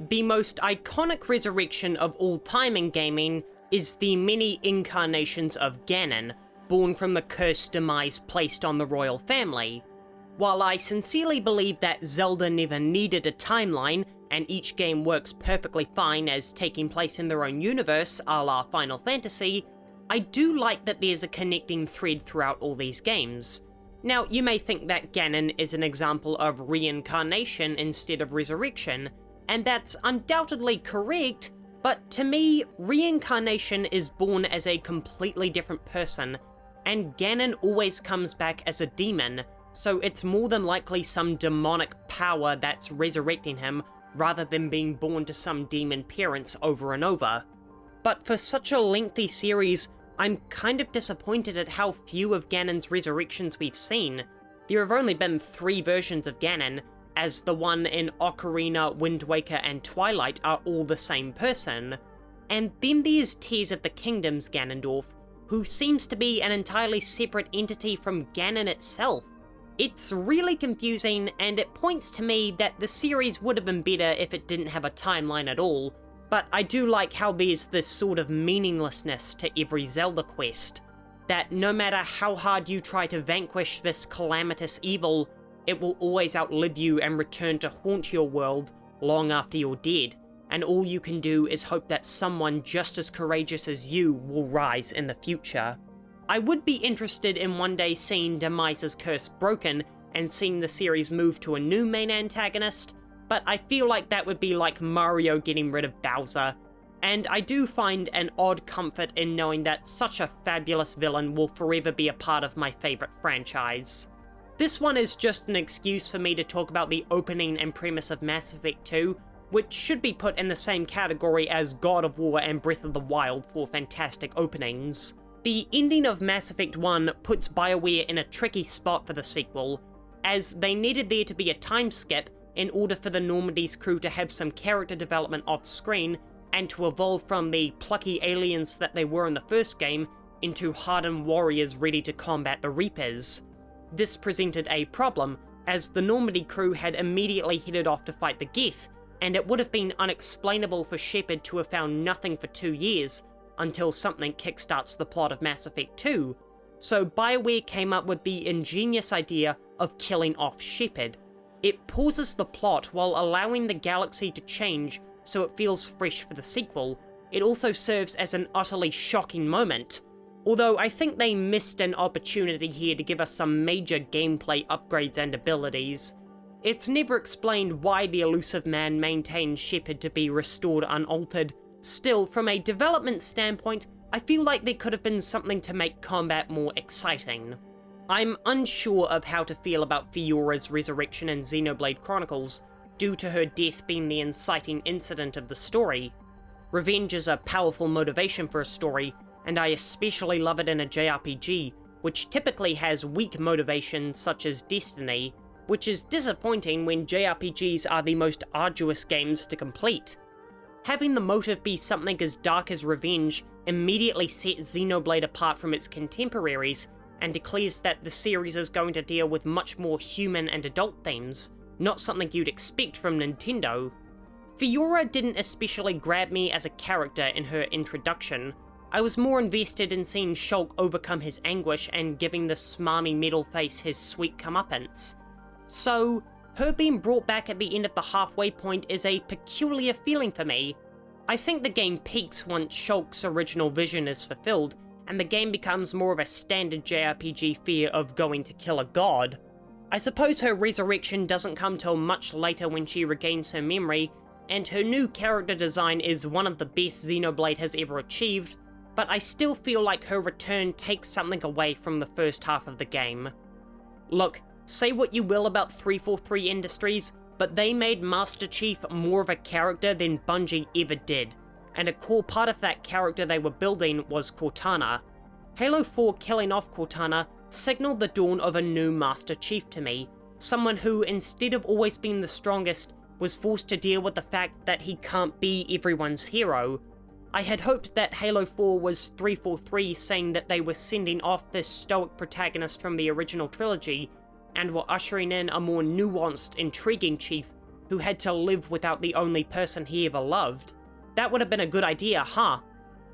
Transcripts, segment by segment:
The most iconic resurrection of all time in gaming is the many incarnations of Ganon, born from the cursed demise placed on the royal family. While I sincerely believe that Zelda never needed a timeline, and each game works perfectly fine as taking place in their own universe, a la Final Fantasy, I do like that there's a connecting thread throughout all these games. Now, you may think that Ganon is an example of reincarnation instead of resurrection, and that's undoubtedly correct, but to me, reincarnation is born as a completely different person, and Ganon always comes back as a demon, so it's more than likely some demonic power that's resurrecting him, rather than being born to some demon parents over and over. But for such a lengthy series, I'm kind of disappointed at how few of Ganon's resurrections we've seen. There have only been 3 versions of Ganon, as the one in Ocarina, Wind Waker, and Twilight are all the same person. And then there's Tears of the Kingdom's Ganondorf, who seems to be an entirely separate entity from Ganon itself. It's really confusing, and it points to me that the series would have been better if it didn't have a timeline at all, but I do like how there's this sort of meaninglessness to every Zelda quest, that no matter how hard you try to vanquish this calamitous evil, it will always outlive you and return to haunt your world long after you're dead, and all you can do is hope that someone just as courageous as you will rise in the future. I would be interested in one day seeing Demise's curse broken and seeing the series move to a new main antagonist, but I feel like that would be like Mario getting rid of Bowser, and I do find an odd comfort in knowing that such a fabulous villain will forever be a part of my favourite franchise. This one is just an excuse for me to talk about the opening and premise of Mass Effect 2, which should be put in the same category as God of War and Breath of the Wild for fantastic openings. The ending of Mass Effect 1 puts BioWare in a tricky spot for the sequel, as they needed there to be a time skip in order for the Normandy's crew to have some character development off-screen, and to evolve from the plucky aliens that they were in the first game into hardened warriors ready to combat the Reapers. This presented a problem, as the Normandy crew had immediately headed off to fight the Geth, and it would have been unexplainable for Shepard to have found nothing for 2 years, until something kickstarts the plot of Mass Effect 2, so BioWare came up with the ingenious idea of killing off Shepard. It pauses the plot while allowing the galaxy to change so it feels fresh for the sequel. It also serves as an utterly shocking moment, although I think they missed an opportunity here to give us some major gameplay upgrades and abilities. It's never explained why the elusive man maintains Shepard to be restored unaltered. Still, from a development standpoint, I feel like there could have been something to make combat more exciting. I'm unsure of how to feel about Fiora's resurrection in Xenoblade Chronicles, due to her death being the inciting incident of the story. Revenge is a powerful motivation for a story, and I especially love it in a JRPG, which typically has weak motivations such as Destiny, which is disappointing when JRPGs are the most arduous games to complete. Having the motive be something as dark as revenge immediately sets Xenoblade apart from its contemporaries, and declares that the series is going to deal with much more human and adult themes, not something you'd expect from Nintendo. Fiora didn't especially grab me as a character in her introduction. I was more invested in seeing Shulk overcome his anguish and giving the smarmy metal face his sweet comeuppance. So, her being brought back at the end of the halfway point is a peculiar feeling for me. I think the game peaks once Shulk's original vision is fulfilled, and the game becomes more of a standard JRPG fear of going to kill a god. I suppose her resurrection doesn't come till much later when she regains her memory, and her new character design is one of the best Xenoblade has ever achieved, but I still feel like her return takes something away from the first half of the game. Look, say what you will about 343 Industries, but they made Master Chief more of a character than Bungie ever did, and a core part of that character they were building was Cortana. Halo 4 killing off Cortana signaled the dawn of a new Master Chief to me, someone who, instead of always being the strongest, was forced to deal with the fact that he can't be everyone's hero. I had hoped that Halo 4 was 343 saying that they were sending off this stoic protagonist from the original trilogy, and were ushering in a more nuanced, intriguing Chief who had to live without the only person he ever loved. That would have been a good idea, huh?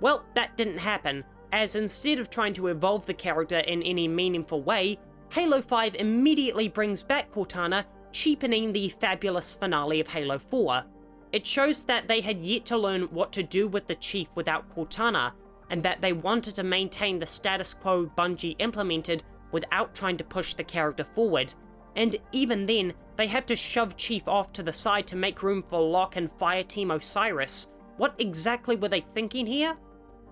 Well, that didn't happen, as instead of trying to evolve the character in any meaningful way, Halo 5 immediately brings back Cortana, cheapening the fabulous finale of Halo 4. It shows that they had yet to learn what to do with the Chief without Cortana, and that they wanted to maintain the status quo Bungie implemented without trying to push the character forward. And even then, they have to shove Chief off to the side to make room for Locke and Fireteam Osiris. What exactly were they thinking here?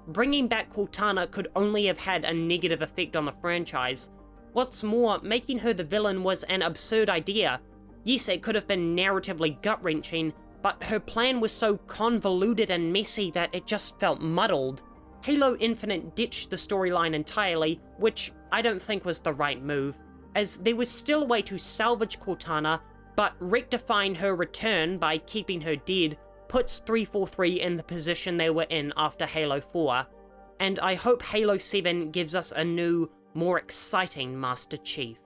Bringing back Cortana could only have had a negative effect on the franchise. What's more, making her the villain was an absurd idea. Yes, it could have been narratively gut-wrenching, but her plan was so convoluted and messy that it just felt muddled. Halo Infinite ditched the storyline entirely, which I don't think was the right move, as there was still a way to salvage Cortana, but rectifying her return by keeping her dead puts 343 in the position they were in after Halo 4, and I hope Halo 7 gives us a new, more exciting Master Chief.